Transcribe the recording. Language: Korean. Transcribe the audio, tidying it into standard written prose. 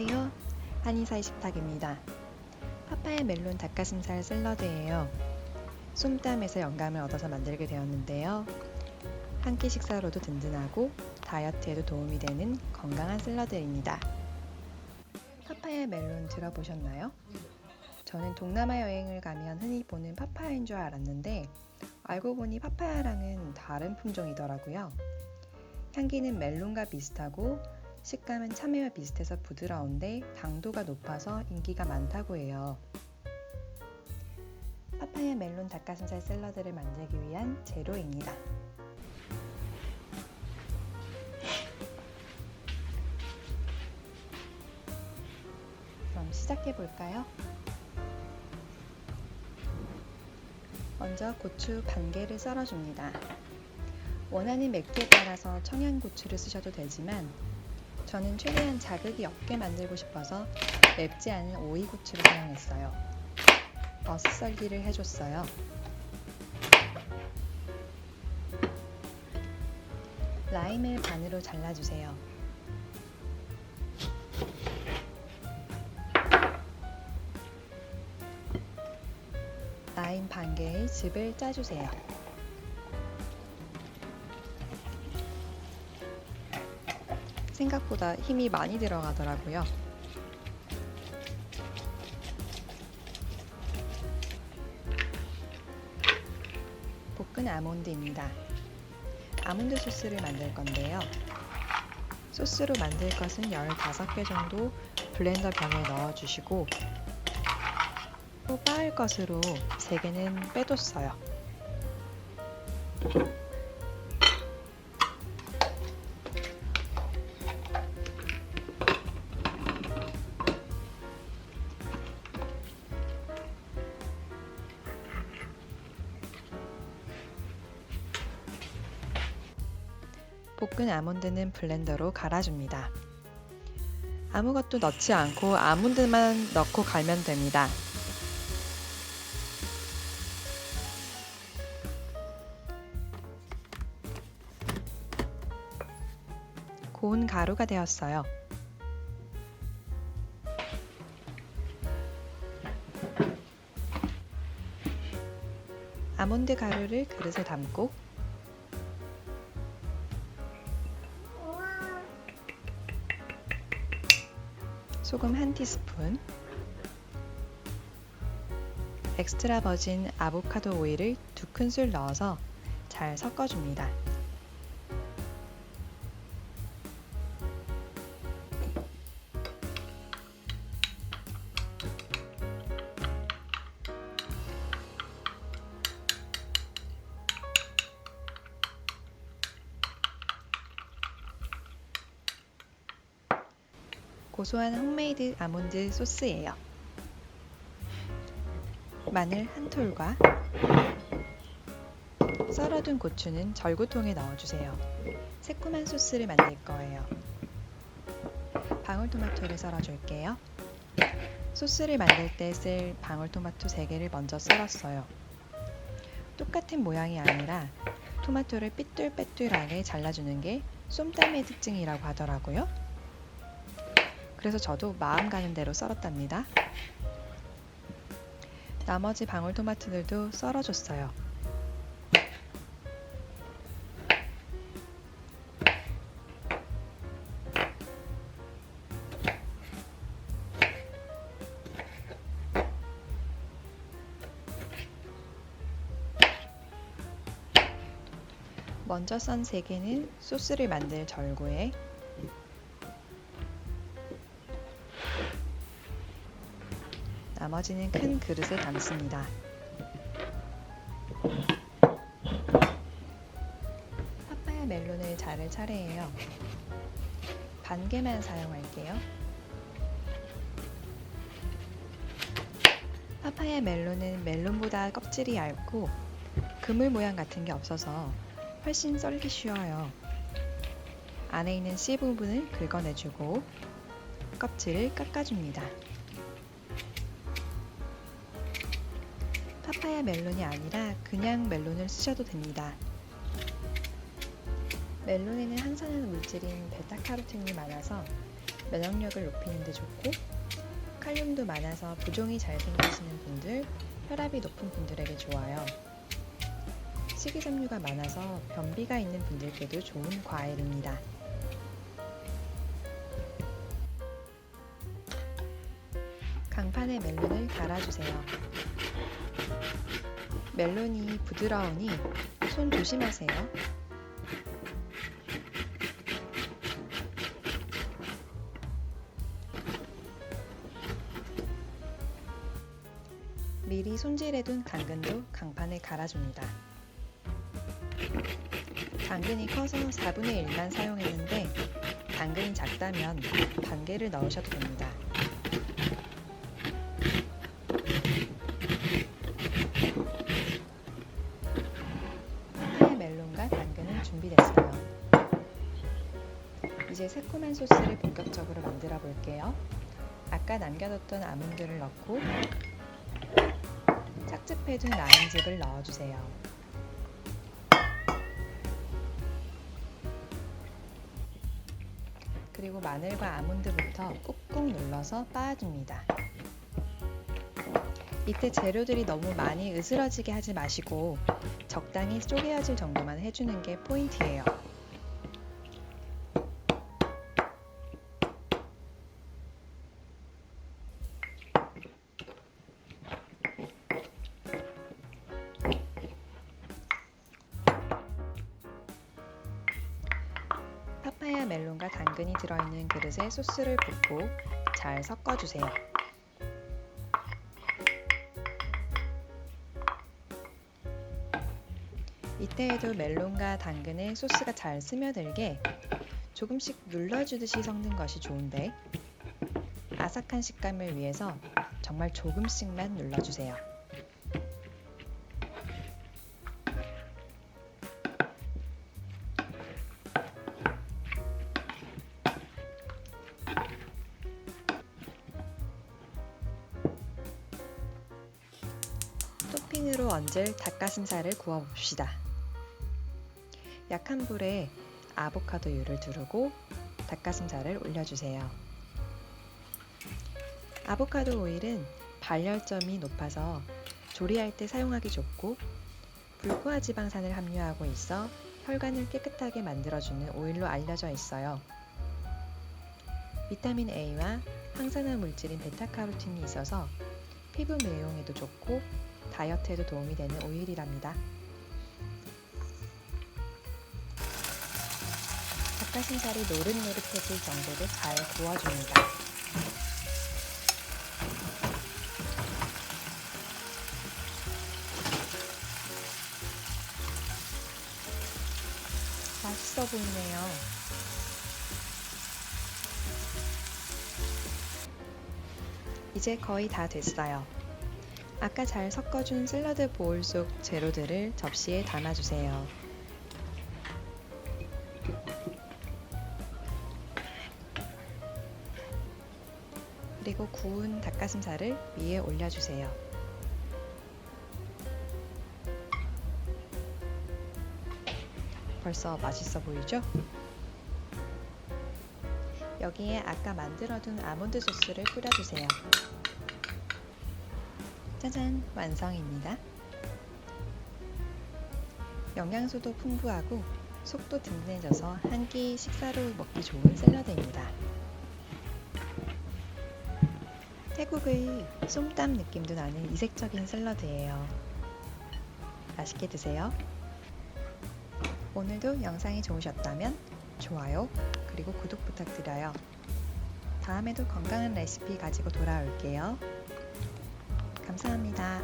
안녕하세요. 한의사의 식탁입니다. 파파야 멜론 닭가슴살 샐러드예요. 쏨땀에서 영감을 얻어서 만들게 되었는데요. 한 끼 식사로도 든든하고 다이어트에도 도움이 되는 건강한 샐러드입니다. 파파야 멜론 들어보셨나요? 저는 동남아 여행을 가면 흔히 보는 파파야인 줄 알았는데 알고 보니 파파야랑은 다른 품종이더라고요. 향기는 멜론과 비슷하고 식감은 참외와 비슷해서 부드러운데 당도가 높아서 인기가 많다고 해요. 파파야 멜론 닭가슴살 샐러드를 만들기 위한 재료입니다. 그럼 시작해 볼까요? 먼저 고추 반 개를 썰어줍니다. 원하는 맵기에 따라서 청양고추를 쓰셔도 되지만 저는 최대한 자극이 없게 만들고 싶어서 맵지 않은 오이고추를 사용했어요. 버섯 썰기를 해줬어요. 라임을 반으로 잘라주세요. 라임 반 개의 즙을 짜주세요. 생각보다 힘이 많이 들어가더라고요. 볶은 아몬드입니다. 아몬드 소스를 만들 건데요. 소스로 만들 것은 15개 정도 블렌더 병에 넣어주시고 또 빻을 것으로 3개는 빼뒀어요. 볶은 아몬드는 블렌더로 갈아줍니다. 아무것도 넣지 않고 아몬드만 넣고 갈면 됩니다. 고운 가루가 되었어요. 아몬드 가루를 그릇에 담고 소금 1티스푼, 엑스트라 버진 아보카도 오일을 2큰술 넣어서 잘 섞어줍니다. 고소한 홈메이드 아몬드 소스예요. 마늘 한 톨과 썰어둔 고추는 절구통에 넣어주세요. 새콤한 소스를 만들 거예요. 방울토마토를 썰어줄게요. 소스를 만들 때 쓸 방울토마토 3개를 먼저 썰었어요. 똑같은 모양이 아니라 토마토를 삐뚤빼뚤하게 잘라주는 게 쏨땀의 특징이라고 하더라고요. 그래서 저도 마음 가는 대로 썰었답니다. 나머지 방울토마토들도 썰어줬어요. 먼저 썬 3개는 소스를 만들 절구에 나머지는 큰 그릇에 담습니다. 파파야 멜론을 자를 차례예요. 반 개만 사용할게요. 파파야 멜론은 멜론보다 껍질이 얇고 그물 모양 같은 게 없어서 훨씬 썰기 쉬워요. 안에 있는 씨 부분을 긁어내주고 껍질을 깎아줍니다. 파파야 멜론이 아니라 그냥 멜론을 쓰셔도 됩니다. 멜론에는 항산화 물질인 베타카로틴이 많아서 면역력을 높이는 데 좋고, 칼륨도 많아서 부종이 잘 생기시는 분들, 혈압이 높은 분들에게 좋아요. 식이섬유가 많아서 변비가 있는 분들께도 좋은 과일입니다. 강판에 멜론을 갈아주세요. 멜론이 부드러우니 손 조심하세요. 미리 손질해둔 당근도 강판에 갈아줍니다. 당근이 커서 4분의 1만 사용했는데 당근이 작다면 반 개를 넣으셔도 됩니다. 파파야 멜론과 당근은 준비됐어요. 이제 새콤한 소스를 본격적으로 만들어 볼게요. 아까 남겨뒀던 아몬드를 넣고 짝집해둔 라임즙을 넣어주세요. 그리고 마늘과 아몬드부터 꾹꾹 눌러서 빻아줍니다. 이때 재료들이 너무 많이 으스러지게 하지 마시고 적당히 쪼개어질 정도만 해주는 게 포인트예요. 파파야 멜론과 당근이 들어있는 그릇에 소스를 붓고 잘 섞어주세요. 이때에도 멜론과 당근에 소스가 잘 스며들게 조금씩 눌러주듯이 섞는 것이 좋은데, 아삭한 식감을 위해서 정말 조금씩만 눌러주세요. 토핑으로 얹을 닭가슴살을 구워봅시다. 약한 불에 아보카도유를 두르고 닭가슴살을 올려주세요. 아보카도 오일은 발열점이 높아서 조리할 때 사용하기 좋고, 불포화 지방산을 함유하고 있어 혈관을 깨끗하게 만들어주는 오일로 알려져 있어요. 비타민 A와 항산화 물질인 베타카로틴이 있어서 피부 미용에도 좋고 다이어트에도 도움이 되는 오일이랍니다. 닭가슴살이 노릇노릇해질 정도로 잘 구워줍니다. 맛있어 보이네요. 이제 거의 다 됐어요. 아까 잘 섞어준 샐러드 보울 속 재료들을 접시에 담아주세요. 그리고 구운 닭가슴살을 위에 올려주세요. 벌써 맛있어 보이죠? 여기에 아까 만들어둔 아몬드 소스를 뿌려주세요. 짜잔! 완성입니다. 영양소도 풍부하고 속도 든든해져서 한 끼 식사로 먹기 좋은 샐러드입니다. 태국의 쏨땀 느낌도 나는 이색적인 샐러드예요. 맛있게 드세요. 오늘도 영상이 좋으셨다면 좋아요, 그리고 구독 부탁드려요. 다음에도 건강한 레시피 가지고 돌아올게요. 감사합니다.